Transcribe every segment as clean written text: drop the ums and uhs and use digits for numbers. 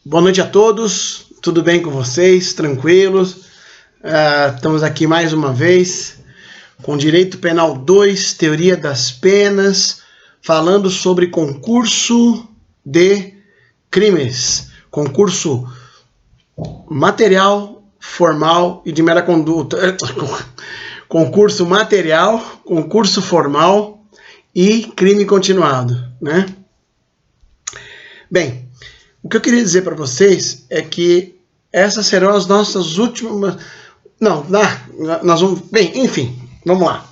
Boa noite a todos, tudo bem com vocês? Tranquilos? Estamos aqui mais uma vez com Direito Penal 2, Teoria das Penas, falando sobre concurso de crimes, concurso material, formal e de mera conduta, concurso material, concurso formal e crime continuado, né? Bem, o que eu queria dizer para vocês é que essas serão as nossas últimas... nós vamos... Bem, enfim, vamos lá.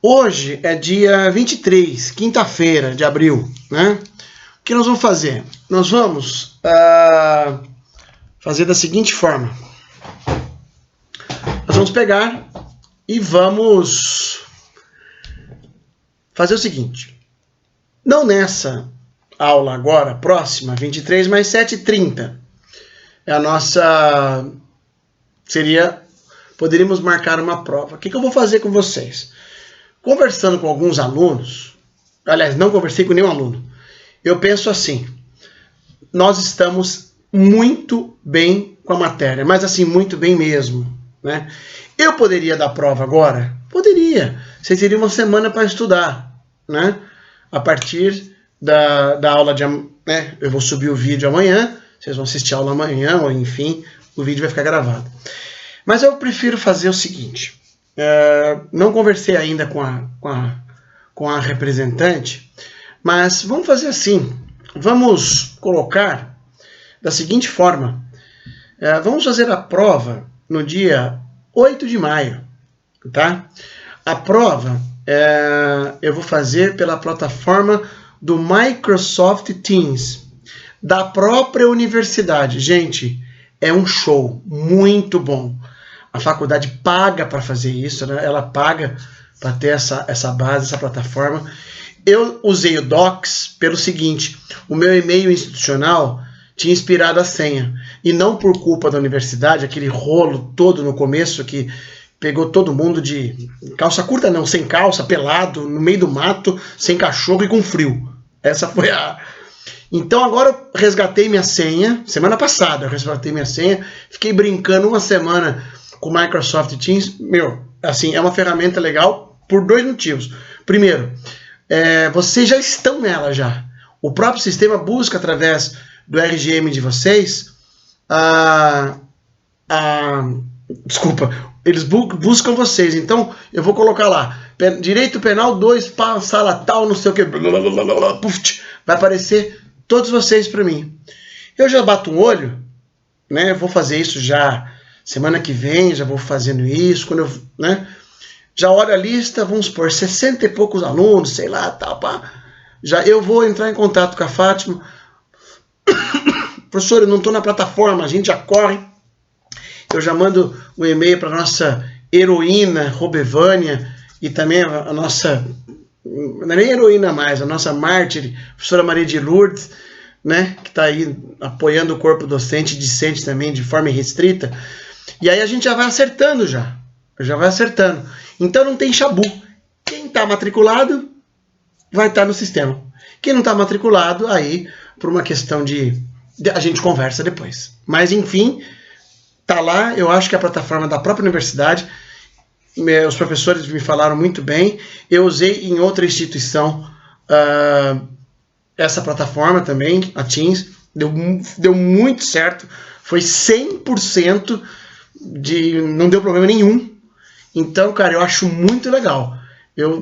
Hoje é dia 23, quinta-feira de abril, né? O que nós vamos fazer? Nós vamos fazer da seguinte forma. Nós vamos pegar e vamos fazer o seguinte. Não nessa aula agora, próxima, 23 mais 7h30. É a nossa... Poderíamos marcar uma prova. O que eu vou fazer com vocês? Conversando com alguns alunos, aliás, não conversei com nenhum aluno, eu penso assim, nós estamos muito bem com a matéria, mas assim, muito bem mesmo, né? Eu poderia dar prova agora? Poderia. Vocês teriam uma semana para estudar, né? A partir da aula de amanhã, né? Eu vou subir o vídeo amanhã, vocês vão assistir a aula amanhã, ou enfim, o vídeo vai ficar gravado. Mas eu prefiro fazer o seguinte, não conversei ainda com a representante, mas vamos fazer assim, vamos colocar da seguinte forma, vamos fazer a prova no dia 8 de maio, tá? A prova eu vou fazer pela plataforma do Microsoft Teams, da própria universidade. Gente, é um show, muito bom. A faculdade paga para fazer isso, né? Ela paga para ter essa base, essa plataforma. Eu usei o Docs pelo seguinte, o meu e-mail institucional tinha inspirado a senha, e não por culpa da universidade, aquele rolo todo no começo que pegou todo mundo de calça curta não, sem calça, pelado, no meio do mato, sem cachorro e com frio. Essa foi a... Então agora eu resgatei minha senha, semana passada eu resgatei minha senha, fiquei brincando uma semana com o Microsoft Teams. Meu, assim, é uma ferramenta legal por dois motivos. Primeiro, vocês já estão nela já. O próprio sistema busca através do RGM de vocês, desculpa, eles buscam vocês. Então, eu vou colocar lá, Direito Penal 2, sala tal, não sei o que, vai aparecer todos vocês para mim. Eu já bato um olho, né? Eu vou fazer isso já semana que vem, já vou fazendo isso, quando eu, né? Já olho a lista, vamos supor, 60 e poucos alunos, sei lá, tal, pá. Já eu vou entrar em contato com a Fátima. Professor, eu não estou na plataforma, a gente já corre. Eu já mando um e-mail para a nossa heroína, Robevânia, e também a nossa, não é nem heroína mais, a nossa mártir, professora Maria de Lourdes, né, que está aí apoiando o corpo docente e discente também de forma irrestrita. E aí a gente já vai acertando já vai acertando. Então não tem chabu. Quem está matriculado vai estar no sistema. Quem não está matriculado, aí, por uma questão de a gente conversa depois. Mas, enfim, tá lá. Eu acho que a plataforma da própria universidade, os professores me falaram muito bem. Eu usei em outra instituição essa plataforma também, a Teams. Deu muito certo. Foi 100%, não deu problema nenhum. Então, cara, eu acho muito legal. Eu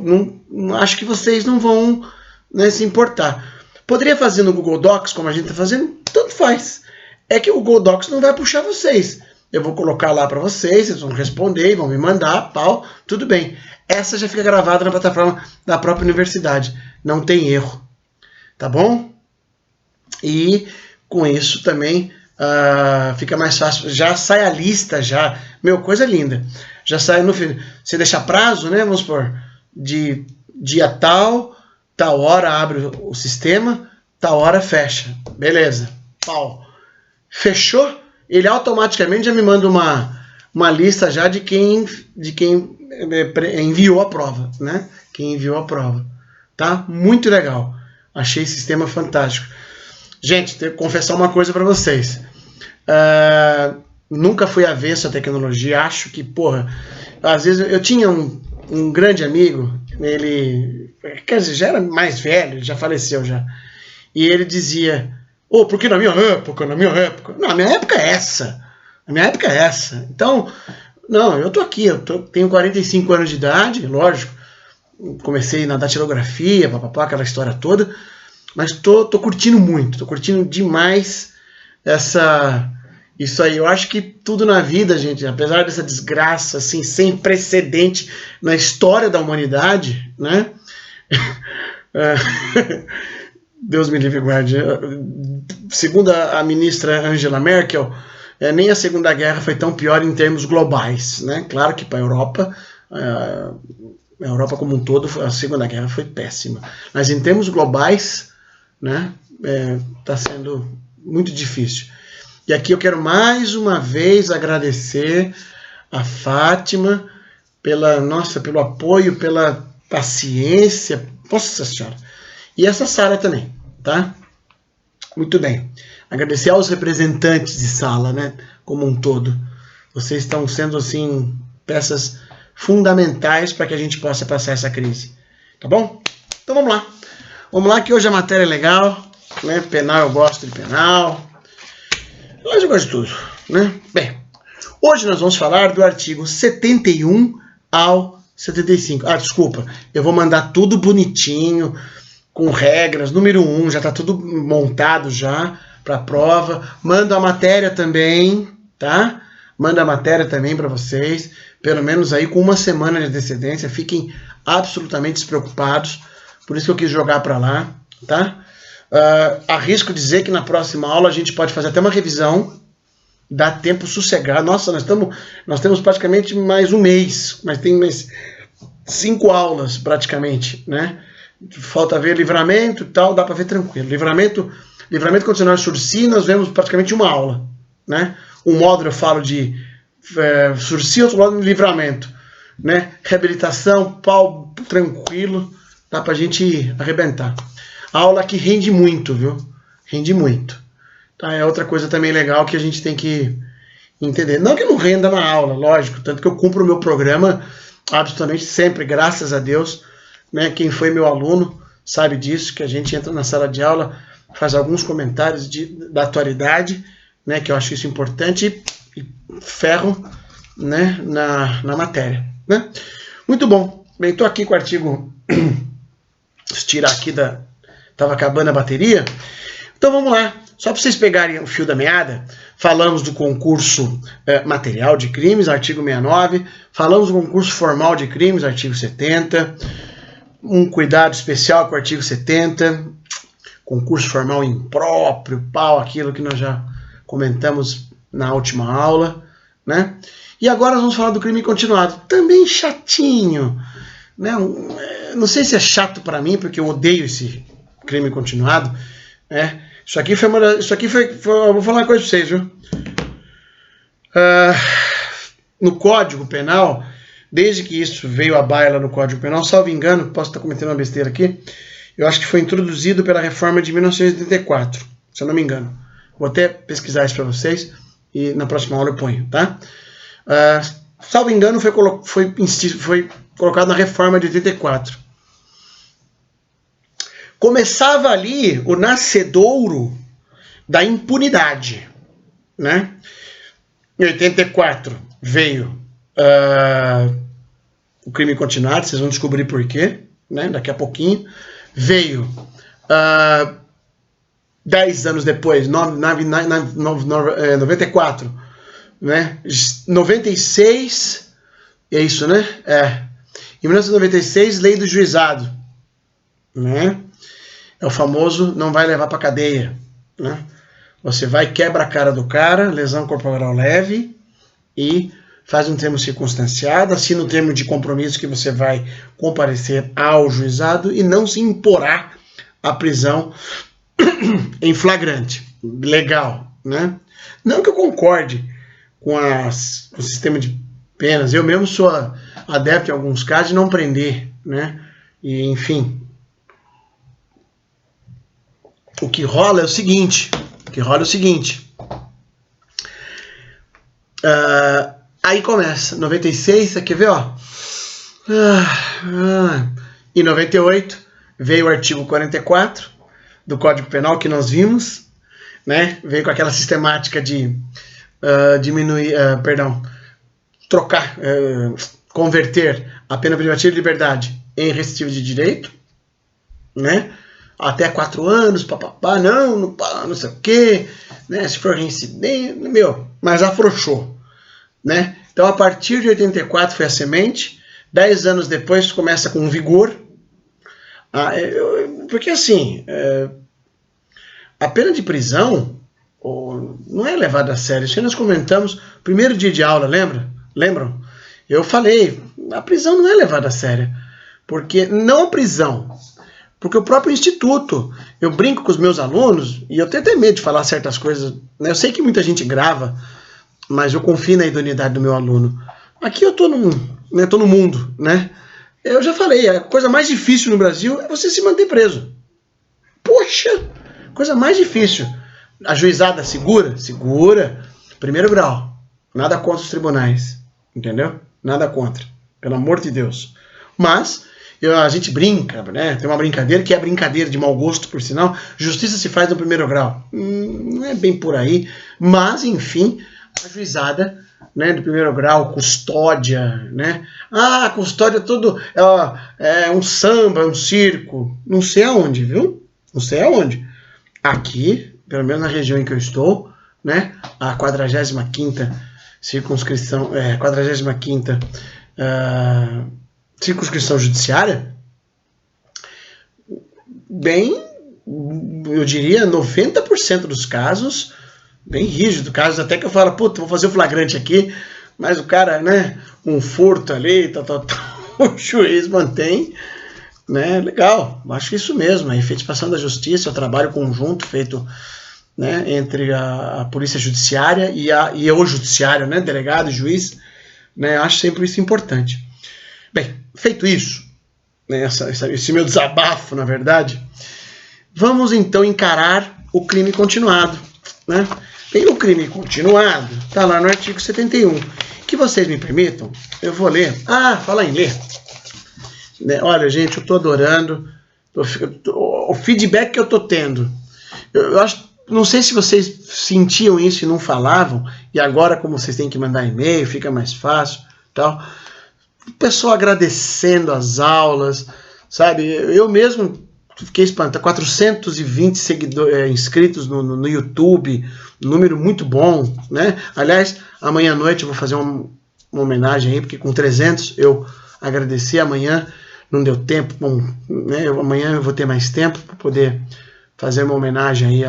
não acho que vocês não vão, né, se importar. Poderia fazer no Google Docs, como a gente está fazendo? Tanto faz. É que o Google Docs não vai puxar vocês. Eu vou colocar lá para vocês, vocês vão responder, vão me mandar, pau, tudo bem. Essa já fica gravada na plataforma da própria universidade. Não tem erro. Tá bom? E com isso também fica mais fácil. Já sai a lista, já. Meu, coisa linda. Já sai no fim. Você deixa prazo, né? Vamos supor, de dia tal hora abre o sistema, tal hora fecha. Beleza. Pau. Fechou? Ele automaticamente já me manda uma lista já de quem enviou a prova, né? Quem enviou a prova. Tá? Muito legal. Achei esse sistema fantástico. Gente, tenho que confessar uma coisa para vocês. Nunca fui avesso à tecnologia. Acho que, porra, às vezes eu tinha um grande amigo, ele, quer dizer, já era mais velho, já faleceu já. E ele dizia, porque na minha época. Não, a minha época é essa. A minha época é essa. Então, não, eu tô aqui, tenho 45 anos de idade, lógico. Comecei na datilografia, papapá, aquela história toda. Mas tô curtindo muito, tô curtindo demais isso aí. Eu acho que tudo na vida, gente, apesar dessa desgraça assim, sem precedente na história da humanidade, né? Deus me livre e guarde. Segundo a ministra Angela Merkel, nem a Segunda Guerra foi tão pior em termos globais, né? Claro que para a Europa como um todo, a Segunda Guerra foi péssima. Mas em termos globais, né, tá sendo muito difícil. E aqui eu quero mais uma vez agradecer a Fátima pelo apoio, pela paciência. Nossa Senhora. E essa Sara também, tá? Muito bem. Agradecer aos representantes de sala, né, como um todo. Vocês estão sendo, assim, peças fundamentais para que a gente possa passar essa crise. Tá bom? Então vamos lá. Vamos lá que hoje a matéria é legal, né? Penal, eu gosto de penal. Mas eu gosto de tudo, né? Bem, hoje nós vamos falar do artigo 71 ao 75. Desculpa, eu vou mandar tudo bonitinho, com regras, número 1, já está tudo montado já para a prova. Mando a matéria também, tá? Manda a matéria também para vocês, pelo menos aí com uma semana de antecedência, fiquem absolutamente despreocupados. Por isso que eu quis jogar para lá, tá? Arrisco dizer que na próxima aula a gente pode fazer até uma revisão, dá tempo sossegado. Nossa, nós temos praticamente mais um mês, mas tem mais 5 aulas praticamente, né? Falta ver livramento e tal, dá para ver tranquilo. Livramento condicional Sursi, nós vemos praticamente uma aula, né? Um módulo eu falo de Sursi, outro módulo de livramento, né? Reabilitação, pau tranquilo. Dá pra gente arrebentar. A aula que rende muito, viu? Rende muito. Tá? É outra coisa também legal que a gente tem que entender. Não que não renda na aula, lógico. Tanto que eu cumpro o meu programa absolutamente sempre, graças a Deus. Né? Quem foi meu aluno sabe disso, que a gente entra na sala de aula, faz alguns comentários da atualidade, né? Que eu acho isso importante, e ferro, né? na matéria. Né? Muito bom. Bem, estou aqui com o artigo... tirar aqui tava acabando a bateria. Então vamos lá. Só para vocês pegarem o fio da meada, falamos do concurso material de crimes, artigo 69. Falamos do concurso formal de crimes, artigo 70. Um cuidado especial com o artigo 70. Concurso formal impróprio, aquilo que nós já comentamos na última aula, né? E agora nós vamos falar do crime continuado. Também chatinho, né? Não sei se é chato para mim, porque eu odeio esse crime continuado, né? Isso aqui foi eu vou falar uma coisa para vocês, viu? No Código Penal, desde que isso veio à baila no Código Penal, salvo engano, posso estar cometendo uma besteira aqui, eu acho que foi introduzido pela reforma de 1984, se eu não me engano. Vou até pesquisar isso para vocês e na próxima aula eu ponho, tá? Salvo engano, foi colocado na reforma de 84. Começava ali o nascedouro da impunidade, né? Em 84 veio o crime continuado, vocês vão descobrir por quê, né? Daqui a pouquinho. Veio 10 anos depois, 94, né? 96, é isso, né? Em 1996, lei do juizado, né? É o famoso não vai levar para cadeia, né? Você vai, quebra a cara do cara, lesão corporal leve, e faz um termo circunstanciado, assina um termo de compromisso que você vai comparecer ao juizado e não se imporá a prisão em flagrante. Legal, né? Não que eu concorde com o sistema de penas, eu mesmo sou adepto em alguns casos de não prender, né? E, enfim, o que rola é o seguinte, aí começa, 96, você quer ver, ó? Em 98 veio o artigo 44 do Código Penal que nós vimos, né? Veio com aquela sistemática de converter a pena privativa de liberdade em restritiva de direito, né? Até 4 anos, papapá, não sei o quê, né? Se for reincidente, mas afrouxou, né? Então, a partir de 84 foi a semente, 10 anos depois começa com vigor, porque assim, a pena de prisão não é levada a sério. Isso aí nós comentamos, primeiro dia de aula, lembram? Eu falei, a prisão não é levada a sério, porque não a prisão, porque o próprio instituto, eu brinco com os meus alunos, e eu tenho até medo de falar certas coisas, né? Eu sei que muita gente grava, mas eu confio na idoneidade do meu aluno. Aqui eu tô no mundo, né? Eu já falei, a coisa mais difícil no Brasil é você se manter preso. Poxa, coisa mais difícil. A juizada segura? Segura. Primeiro grau. Nada contra os tribunais, entendeu? Nada contra, pelo amor de Deus. Mas a gente brinca, né? Tem uma brincadeira que é a brincadeira de mau gosto, por sinal. Justiça se faz no primeiro grau. Não é bem por aí, mas enfim, a juizada, né, do primeiro grau, custódia, né? Ah, custódia tudo é um samba, um circo, não sei aonde, viu? Não sei aonde. Aqui, pelo menos na região em que eu estou, né? A 45ª circunscrição, 45ª circunscrição judiciária, bem, eu diria 90% dos casos, bem rígido, casos até que eu falo, puta, vou fazer o flagrante aqui, mas o cara, né, um furto ali, o juiz mantém, né, legal, acho que isso mesmo, a efetivação da justiça, o trabalho conjunto feito, né, entre a polícia judiciária e o judiciário, né, delegado, juiz, né, acho sempre isso importante. Bem, feito isso, né, esse meu desabafo, na verdade, vamos então encarar o crime continuado, né? Bem, o crime continuado está lá no artigo 71. Que vocês me permitam, eu vou ler. Fala em ler. Né, olha, gente, eu estou adorando o feedback que eu estou tendo. Eu acho, não sei se vocês sentiam isso e não falavam, e agora, como vocês têm que mandar e-mail, fica mais fácil, tal. O pessoal agradecendo as aulas, sabe? Eu mesmo fiquei espantado. 420 inscritos no YouTube, número muito bom, né? Aliás, amanhã à noite eu vou fazer uma homenagem aí, porque com 300 eu agradeci. Amanhã não deu tempo, bom, né? Amanhã eu vou ter mais tempo para poder fazer uma homenagem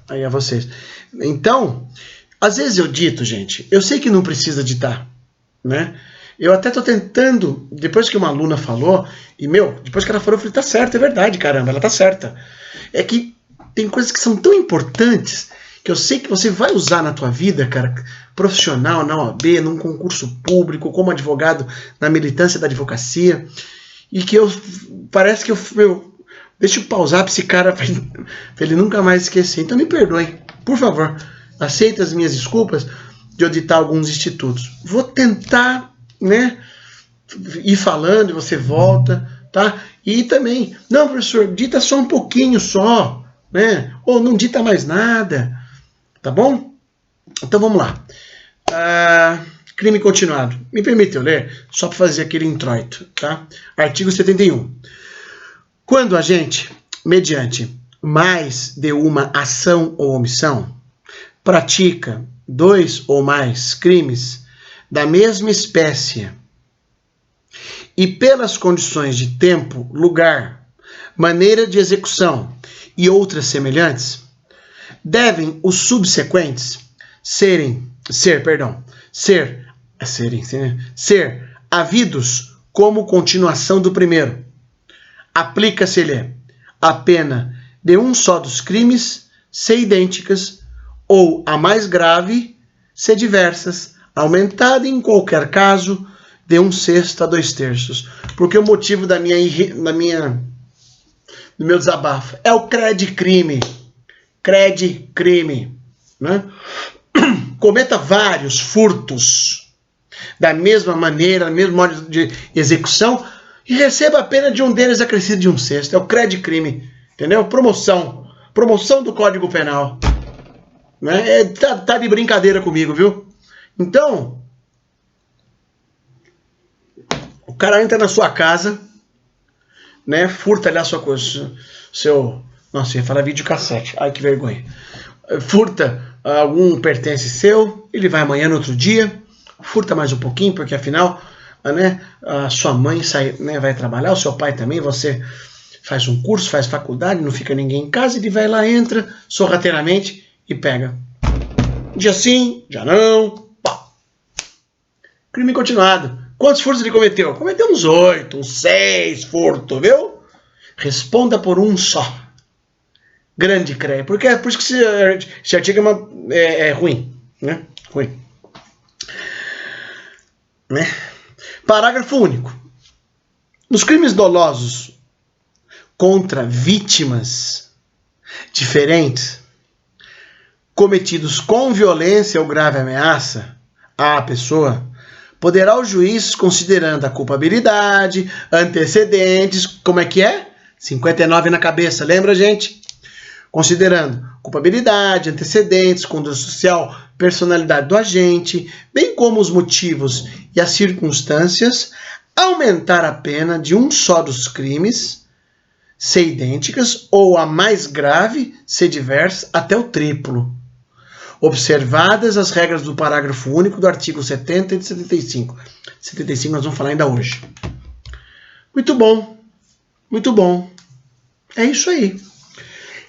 aí a vocês. Então, às vezes eu dito, gente, eu sei que não precisa ditar, né? Eu até tô tentando, depois que uma aluna falou, e depois que ela falou, eu falei, tá certo, é verdade, caramba, ela tá certa. É que tem coisas que são tão importantes, que eu sei que você vai usar na tua vida, cara, profissional, na OAB, num concurso público, como advogado na militância da advocacia, e que parece que deixa eu pausar para esse cara, pra ele nunca mais esquecer. Então me perdoem, por favor, aceita as minhas desculpas de eu ditar alguns institutos. Vou tentar, né, ir falando e você volta, tá? E também, não, professor, dita só um pouquinho só, né? Ou não dita mais nada, tá bom? Então vamos lá. Crime continuado. Me permite eu ler? Só para fazer aquele introito, tá? Artigo 71. Quando a gente, mediante mais de uma ação ou omissão, pratica 2 ou mais crimes da mesma espécie e pelas condições de tempo, lugar, maneira de execução e outras semelhantes, devem os subsequentes ser havidos como continuação do primeiro. Aplica-se-lhe a pena de um só dos crimes ser idênticas ou a mais grave ser diversas, aumentada em qualquer caso de 1/6 a 2/3. Porque o motivo do meu desabafo é o crime. crime, né? Cometa vários furtos da mesma maneira, no mesmo modo de execução e receba a pena de um deles acrescido de 1/6. É o crime, entendeu? Promoção do Código Penal, né? Tá de brincadeira comigo, viu? Então, o cara entra na sua casa, né? Furta ali a sua coisa, nossa, eu ia falar videocassete. Ai, que vergonha. Furta algum pertence seu, ele vai amanhã no outro dia, furta mais um pouquinho, porque afinal, né, a sua mãe sai, né, vai trabalhar, o seu pai também, você faz um curso, faz faculdade, não fica ninguém em casa, ele vai lá, entra sorrateiramente e pega. Dia sim, dia não, pá. Crime continuado. Quantos furtos ele cometeu? Cometeu uns 8, uns 6 furtos, viu? Responda por um só. Grande crime. Porque é por isso que esse artigo é ruim, né? Ruim. Né? Parágrafo único. Nos crimes dolosos contra vítimas diferentes, cometidos com violência ou grave ameaça à pessoa, poderá o juiz, considerando a culpabilidade, antecedentes, como é que é? 59 na cabeça, lembra, gente? Considerando culpabilidade, antecedentes, conduta social, personalidade do agente, bem como os motivos e as circunstâncias, aumentar a pena de um só dos crimes, ser idênticas, ou a mais grave, ser diversa, até o triplo. Observadas as regras do parágrafo único do artigo 70 e de 75. 75 nós vamos falar ainda hoje. Muito bom. Muito bom. É isso aí.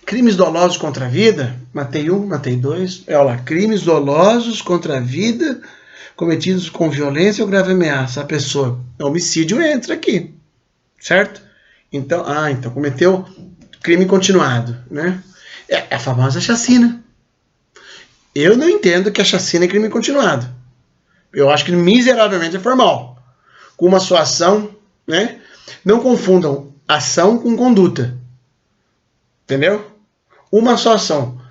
Crimes dolosos contra a vida, matei um, matei dois. Olha lá, crimes dolosos contra a vida cometidos com violência ou grave ameaça à pessoa. Homicídio entra aqui, certo? Então, cometeu crime continuado, né? É a famosa chacina. Eu não entendo que a chacina é crime continuado. Eu acho que miseravelmente é formal. Com uma só ação, né? Não confundam ação com conduta. Entendeu? Uma só ação.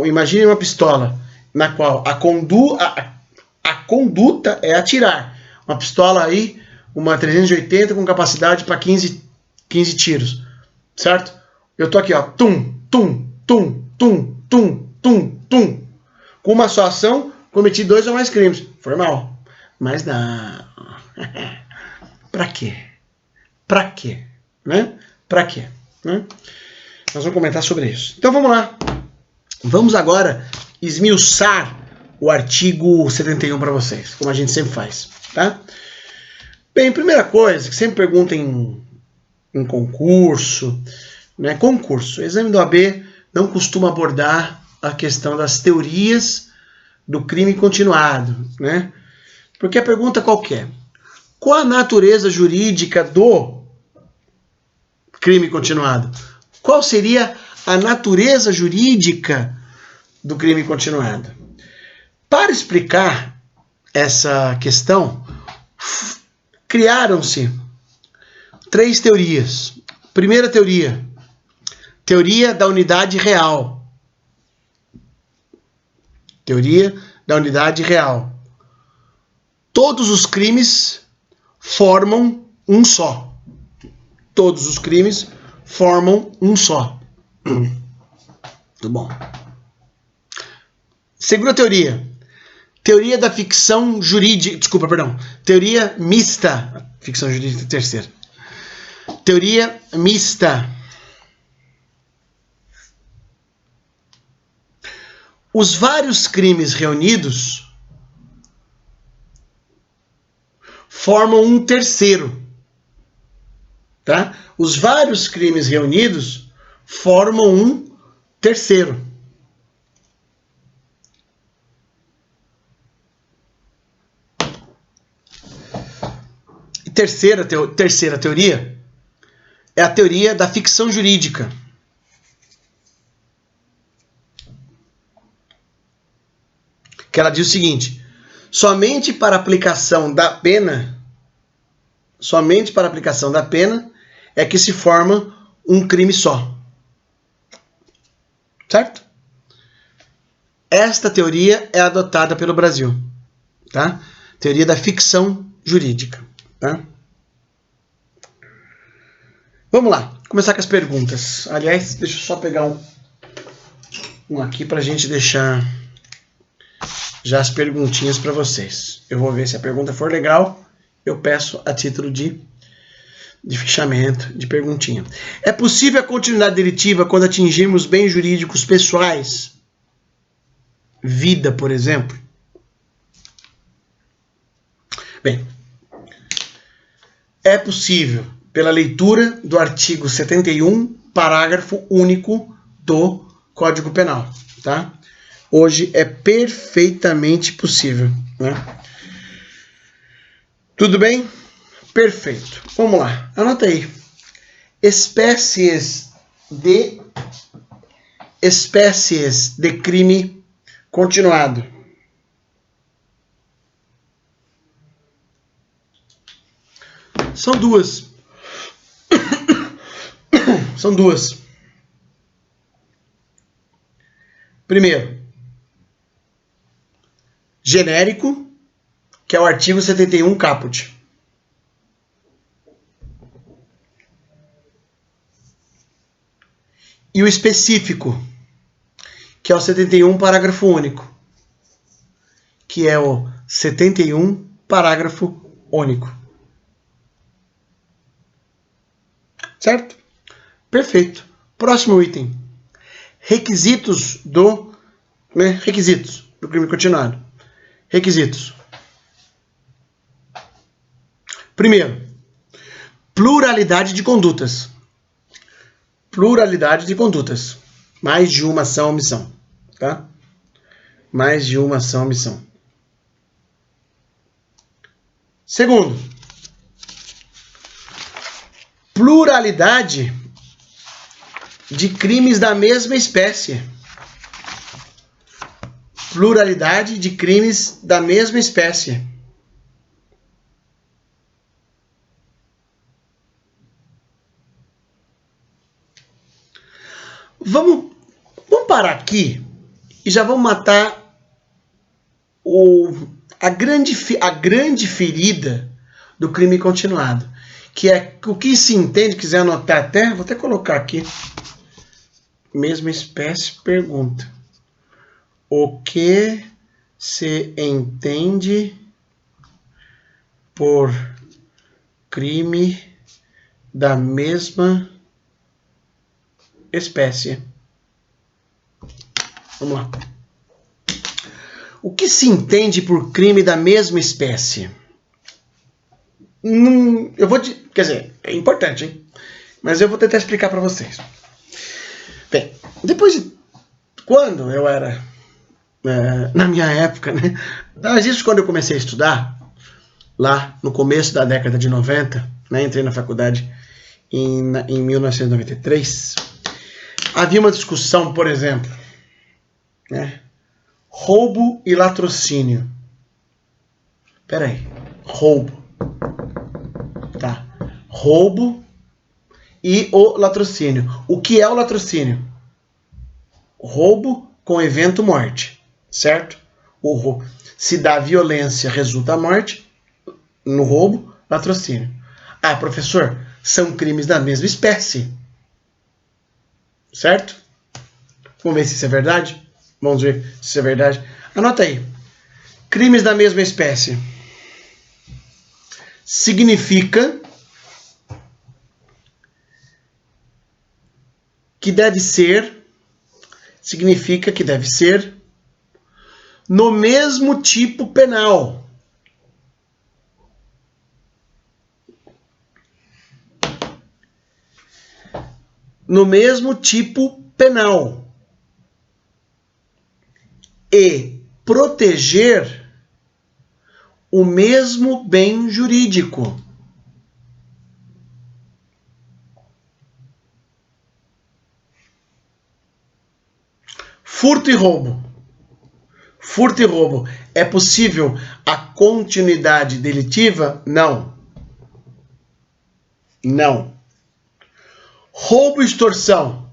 Imagine uma pistola na qual a conduta é atirar. Uma pistola aí, uma 380 com capacidade para 15 tiros. Certo? Eu tô aqui, ó. Tum, tum, tum, tum, tum, tum, tum. Com uma só ação, cometi 2 ou mais crimes. Formal. Mas não. Pra quê? Pra quê? Né? Pra quê? Né? Nós vamos comentar sobre isso. Então vamos lá. Vamos agora esmiuçar o artigo 71 para vocês, como a gente sempre faz, tá? Bem, primeira coisa, que sempre pergunta em concurso, né? Concurso. O exame do AB não costuma abordar a questão das teorias do crime continuado, né? Porque a pergunta qual que é? Qual a natureza jurídica do crime continuado? Qual seria a natureza jurídica do crime continuado? Para explicar essa questão, criaram-se 3 teorias. Primeira teoria, teoria da unidade real. Teoria da unidade real. Todos os crimes formam um só. Todos os crimes formam um só. Muito bom. Segunda teoria. Teoria da ficção jurídica. Teoria mista. Ficção jurídica terceira. Teoria mista. Os vários crimes reunidos formam um terceiro. Tá? Os vários crimes reunidos formam um terceiro. E terceira teoria é a teoria da ficção jurídica. Que ela diz o seguinte: somente para aplicação da pena é que se forma um crime só. Certo? Esta teoria é adotada pelo Brasil, tá? Teoria da ficção jurídica, tá? Vamos lá, começar com as perguntas. Aliás, deixa eu só pegar um aqui para a gente deixar já as perguntinhas para vocês. Eu vou ver se a pergunta for legal, eu peço a título de fichamento, de perguntinha. É possível a continuidade delitiva quando atingirmos bens jurídicos pessoais? Vida, por exemplo? Bem, é possível pela leitura do artigo 71, parágrafo único do Código Penal, tá? Hoje é perfeitamente possível, né? Tudo bem? Perfeito. Vamos lá. Anota aí. Espécies de crime continuado. São duas. São duas. Primeiro, genérico, que é o artigo 71 caput. E o específico, que é o 71 parágrafo único, que é o 71 parágrafo único. Certo? Perfeito. Próximo item. Requisitos do crime continuado. Requisitos. Primeiro, pluralidade de condutas. Pluralidade de condutas. Mais de uma ação ou omissão. Tá? Mais de uma ação ou omissão. Segundo, pluralidade de crimes da mesma espécie. Pluralidade de crimes da mesma espécie. Vamos parar aqui e já vamos matar a grande ferida do crime continuado, que é o que se entende, quiser anotar até, vou até colocar aqui, mesma espécie, pergunta. O que se entende por crime da mesma espécie? Vamos lá. O que se entende por crime da mesma espécie? Quer dizer, é importante, hein? Mas eu vou tentar explicar para vocês. Bem, quando eu era, na minha época, né? Mas isso quando eu comecei a estudar, lá no começo da década de 90, né? Entrei na faculdade em 1993, havia uma discussão, por exemplo, né? Roubo e latrocínio. Peraí, roubo. Tá. Roubo e o latrocínio. O que é o latrocínio? Roubo com evento morte, certo? Se dá violência, resulta a morte. No roubo, latrocínio. Ah, professor, são crimes da mesma espécie. Certo? Vamos ver se isso é verdade? Vamos ver se isso é verdade. Anota aí. Crimes da mesma espécie. Significa que deve ser no mesmo tipo penal. No mesmo tipo penal. E proteger o mesmo bem jurídico. Furto e roubo. Furto e roubo. É possível a continuidade delitiva? Não. Não. Roubo e extorsão.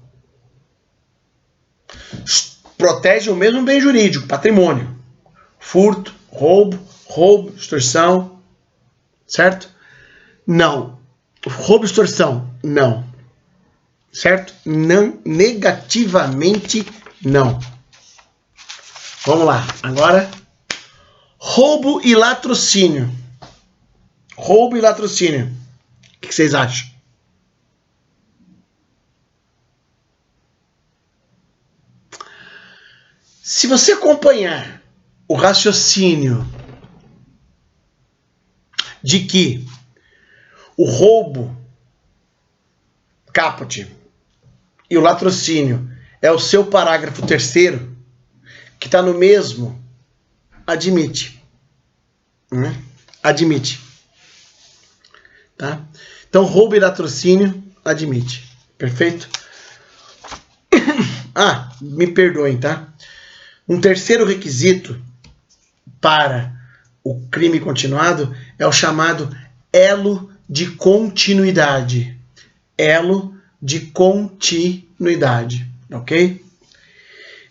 protege o mesmo bem jurídico, patrimônio. Furto, roubo, extorsão, certo? Não. Roubo, extorsão, não. Certo? Não, negativamente não. Vamos lá. Agora, roubo e latrocínio. Roubo e latrocínio. O que vocês acham? Se você acompanhar o raciocínio de que o roubo, caput, e o latrocínio é o seu parágrafo 3º, que está no mesmo, admite. Né? Admite. Tá? Então, roubo e latrocínio, admite. Perfeito? Ah, me perdoem, tá? Um terceiro requisito para o crime continuado é o chamado elo de continuidade. Elo de continuidade, ok?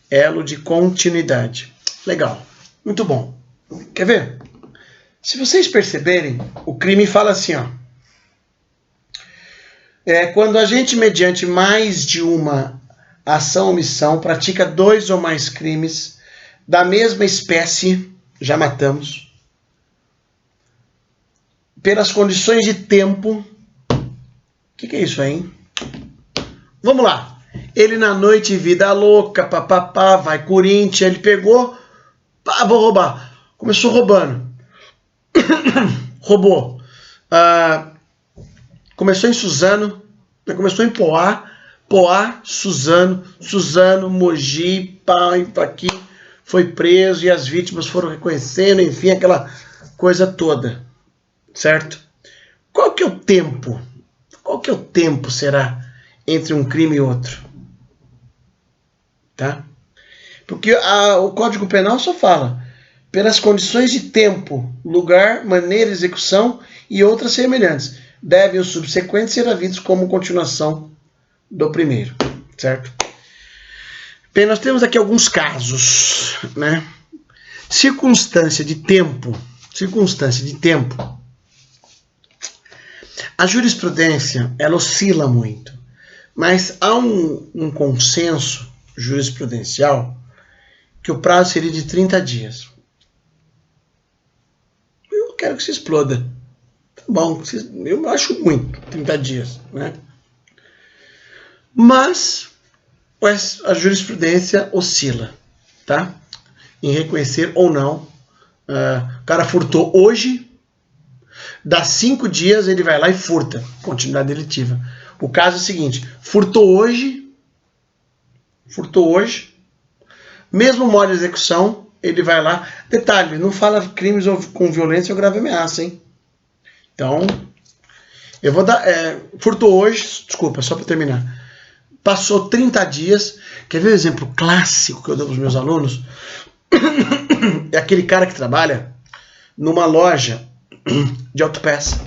Elo de continuidade. Legal, muito bom. Quer ver? Se vocês perceberem, o crime fala assim, ó. Quando a gente, mediante mais de uma ação ou omissão, pratica 2 ou mais crimes da mesma espécie, já matamos, pelas condições de tempo. O que é isso aí, hein? Vamos lá. Ele na noite, vida louca, papapá, vai Corinthians, ele pegou, pá, vou roubar. Começou roubando. Roubou. Começou em Suzano, começou em Poá, Suzano, Mogi, pá, aqui, foi preso e as vítimas foram reconhecendo, enfim, aquela coisa toda, certo? Qual que é o tempo? Qual que é o tempo, será, entre um crime e outro? Tá? Porque o Código Penal só fala pelas condições de tempo, lugar, maneira, execução e outras semelhantes. Devem os subsequentes ser havidos como continuação do primeiro, certo? Bem, nós temos aqui alguns casos, né? Circunstância de tempo. A jurisprudência, ela oscila muito, mas há um consenso jurisprudencial que o prazo seria de 30 dias. Eu quero que se exploda. Tá bom, eu acho muito 30 dias, né? Mas a jurisprudência oscila, tá? Em reconhecer ou não. O cara furtou hoje, dá 5 dias ele vai lá e furta. Continuidade delitiva. O caso é o seguinte, furtou hoje, mesmo modo de execução, ele vai lá. Detalhe, não fala crimes com violência ou grave ameaça, hein? Então, eu vou dar... furtou hoje, desculpa, só para terminar. Passou 30 dias. Quer ver um exemplo clássico que eu dou para os meus alunos? É aquele cara que trabalha numa loja de autopeça.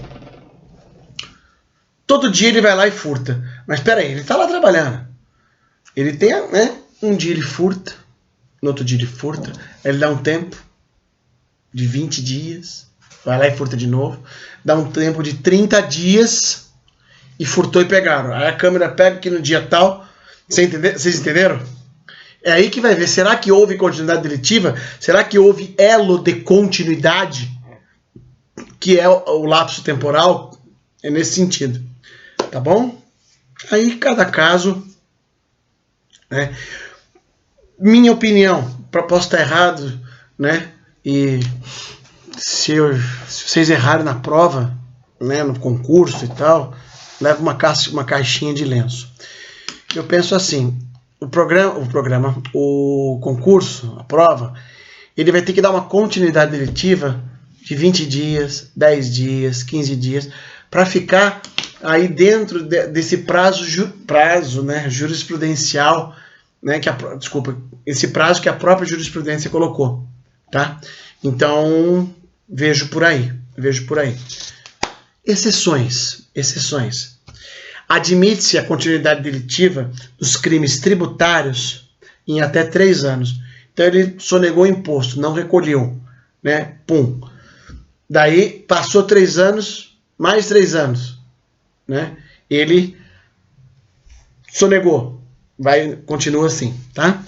Todo dia ele vai lá e furta. Mas espera aí, ele está lá trabalhando. Ele tem, né? Um dia ele furta, no outro dia ele furta. Ele dá um tempo de 20 dias. Vai lá e furta de novo. Dá um tempo de 30 dias e furtou e pegaram. Aí a câmera pega que no dia tal. Vocês entenderam? É aí que vai ver. Será que houve continuidade delitiva? Será que houve elo de continuidade? Que é o lapso temporal? É nesse sentido. Tá bom? Aí cada caso, né? Minha opinião, posso estar errado, né? E se vocês errarem na prova, né, no concurso e tal, leva uma caixinha de lenço. Eu penso assim, o concurso, a prova, ele vai ter que dar uma continuidade delitiva de 20 dias, 10 dias, 15 dias, para ficar aí dentro desse prazo, né, jurisprudencial, né, esse prazo que a própria jurisprudência colocou, tá? Então, vejo por aí. Exceções. Admite-se a continuidade delitiva dos crimes tributários em até 3 anos. Então ele sonegou o imposto, não recolheu, né? Pum. Daí passou 3 anos, mais 3 anos, né? Ele sonegou, continua assim, tá?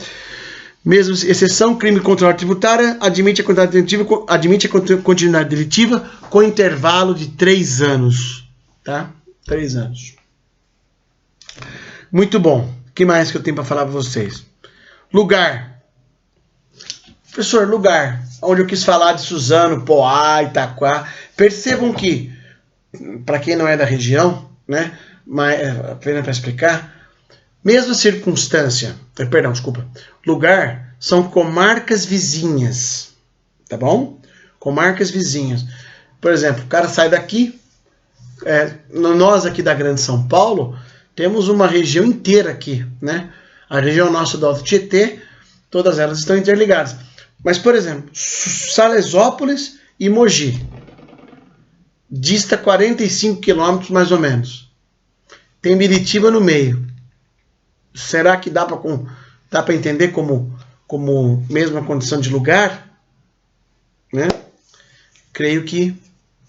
Mesmo exceção, crime contra a ordem tributária, admite a continuidade delitiva com intervalo de 3 anos, tá? 3 anos. Muito bom. O que mais que eu tenho para falar para vocês? Lugar. Professor, lugar. Onde eu quis falar de Suzano, Poá, Itaquá. Percebam que, para quem não é da região, né? Mas apenas para explicar, mesma circunstância, lugar são comarcas vizinhas, tá bom? Comarcas vizinhas. Por exemplo, o cara sai daqui, nós aqui da Grande São Paulo, temos uma região inteira aqui, né? A região nossa do Alto Tietê, todas elas estão interligadas. Mas, por exemplo, Salesópolis e Mogi, dista 45 quilômetros mais ou menos. Tem Biritiba no meio. Será que dá para entender como mesma condição de lugar? Né? Creio que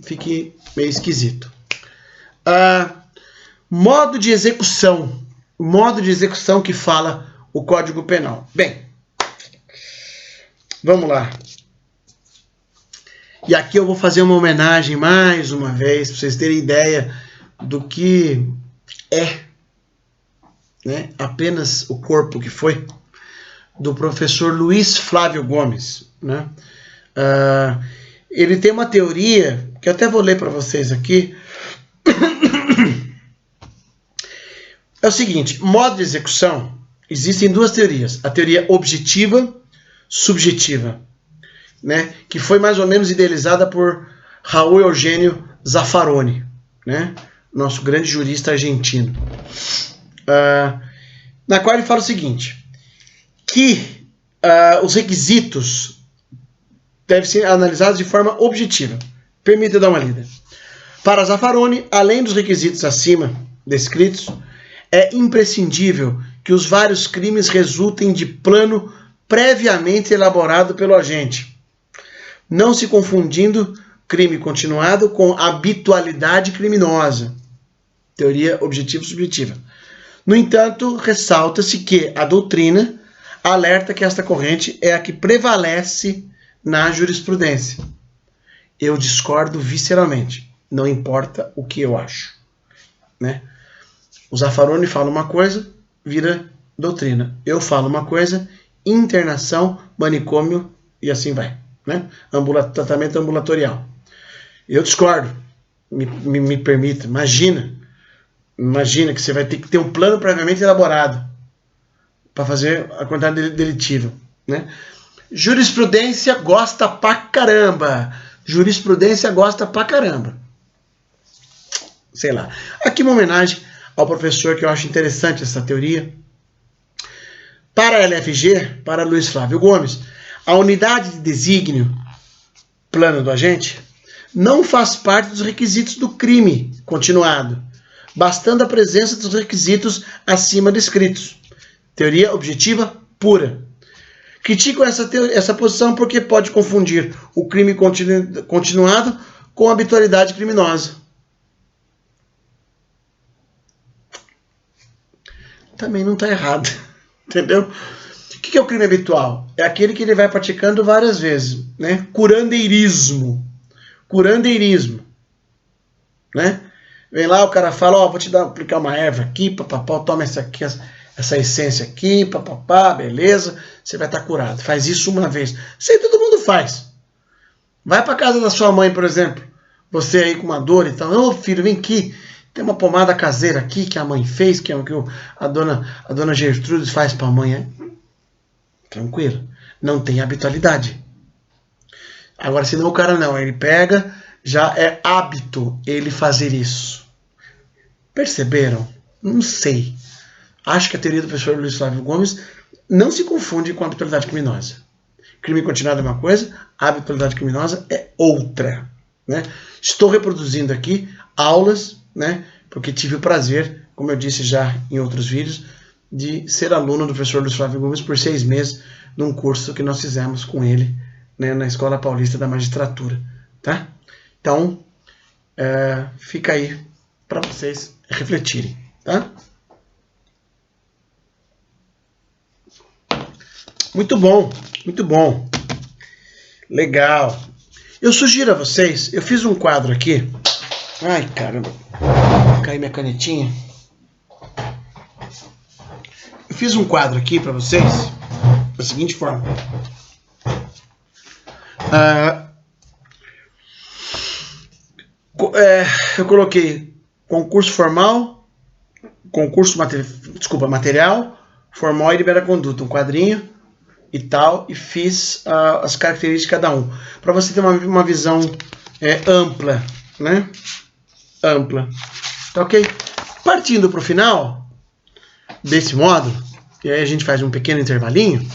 fique meio esquisito. Modo de execução. Modo de execução que fala o Código Penal. Bem, vamos lá. E aqui eu vou fazer uma homenagem mais uma vez, para vocês terem ideia do que é, né, apenas o corpo que foi, do professor Luiz Flávio Gomes. Né? Ele tem uma teoria, que eu até vou ler para vocês aqui. É o seguinte, modo de execução, existem 2 teorias. A teoria objetiva, subjetiva, né, que foi mais ou menos idealizada por Raul Eugênio Zaffaroni, né, nosso grande jurista argentino, na qual ele fala o seguinte, que os requisitos devem ser analisados de forma objetiva. Permita eu dar uma lida. Para Zaffaroni, além dos requisitos acima descritos, é imprescindível que os vários crimes resultem de plano previamente elaborado pelo agente, não se confundindo crime continuado com habitualidade criminosa. Teoria objetiva-subjetiva. No entanto, ressalta-se que a doutrina alerta que esta corrente é a que prevalece na jurisprudência. Eu discordo visceralmente, não importa o que eu acho. Né? O Zaffaroni fala uma coisa, vira doutrina. Eu falo uma coisa, internação, manicômio e assim vai. Né? Tratamento ambulatorial. Eu discordo. Me permita. Imagina que você vai ter que ter um plano previamente elaborado para fazer a quantidade delitiva. Né? Jurisprudência gosta pra caramba. Jurisprudência gosta pra caramba. Sei lá. Aqui uma homenagem ao professor que eu acho interessante essa teoria. Para a LFG, para Luiz Flávio Gomes, a unidade de desígnio, plano do agente, não faz parte dos requisitos do crime continuado, bastando a presença dos requisitos acima descritos. Teoria objetiva pura. Critico essa posição porque pode confundir o crime continuado com a habitualidade criminosa. Também não está errado, entendeu? O que é o crime habitual? É aquele que ele vai praticando várias vezes, né? Curandeirismo, né? Vem lá, o cara fala, vou te aplicar uma erva aqui, papapá, toma essa essência aqui, papapá, beleza, você vai estar curado. Faz isso uma vez. Isso aí todo mundo faz. Vai para casa da sua mãe, por exemplo, você aí com uma dor e tal, filho, vem aqui, tem uma pomada caseira aqui que a mãe fez, que a dona Gertrudes faz para a mãe. Tranquilo. Não tem habitualidade. Agora, senão o cara não, ele pega, já é hábito ele fazer isso. Perceberam? Não sei. Acho que a teoria do professor Luiz Flávio Gomes não se confunde com a habitualidade criminosa. Crime continuado é uma coisa, a habitualidade criminosa é outra. Né? Estou reproduzindo aqui aulas, né, porque tive o prazer, como eu disse já em outros vídeos, de ser aluno do professor Luiz Flávio Gomes por 6 meses num curso que nós fizemos com ele, né, na Escola Paulista da Magistratura, tá? Então, fica aí para vocês refletirem, tá? Muito bom, muito bom. Legal. Eu sugiro a vocês, eu fiz um quadro aqui. Ai, caramba. Caiu minha canetinha. Eu fiz um quadro aqui para vocês da seguinte forma. Eu coloquei concurso formal, material, formal e libera conduta, um quadrinho e tal, e fiz as características de cada um, para você ter uma visão ampla, né? Ampla. Tá ok? Partindo para o final desse módulo, e aí a gente faz um pequeno intervalinho.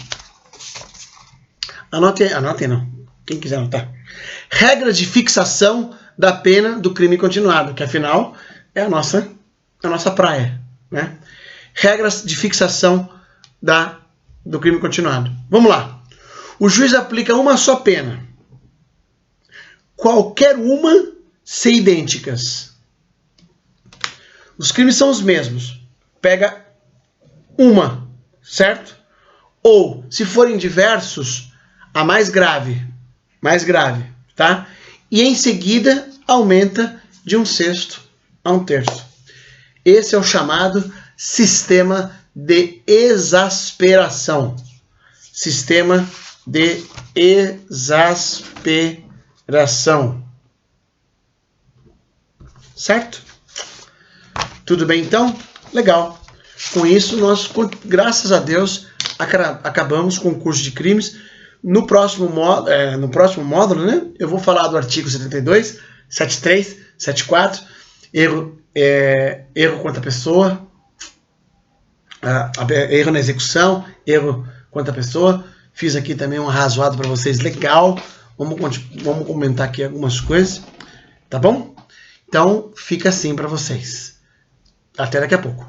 Anotem não. Quem quiser anotar. Regras de fixação da pena do crime continuado, que afinal é a nossa praia, né? Regras de fixação do crime continuado. Vamos lá. O juiz aplica uma só pena. Qualquer uma ser idênticas. Os crimes são os mesmos. Pega uma, certo? Ou, se forem diversos, a mais grave, tá? E em seguida aumenta de 1/6 a 1/3. Esse é o chamado sistema de exasperação. Sistema de exasperação. Certo? Tudo bem então? Legal. Com isso, nós, graças a Deus, acabamos com o curso de crimes. No próximo módulo, né, eu vou falar do artigo 72, 73, 74, erro contra a pessoa, erro na execução, erro contra a pessoa. Fiz aqui também um arrazoado para vocês legal. Vamos comentar aqui algumas coisas, tá bom? Então, fica assim para vocês. Até daqui a pouco.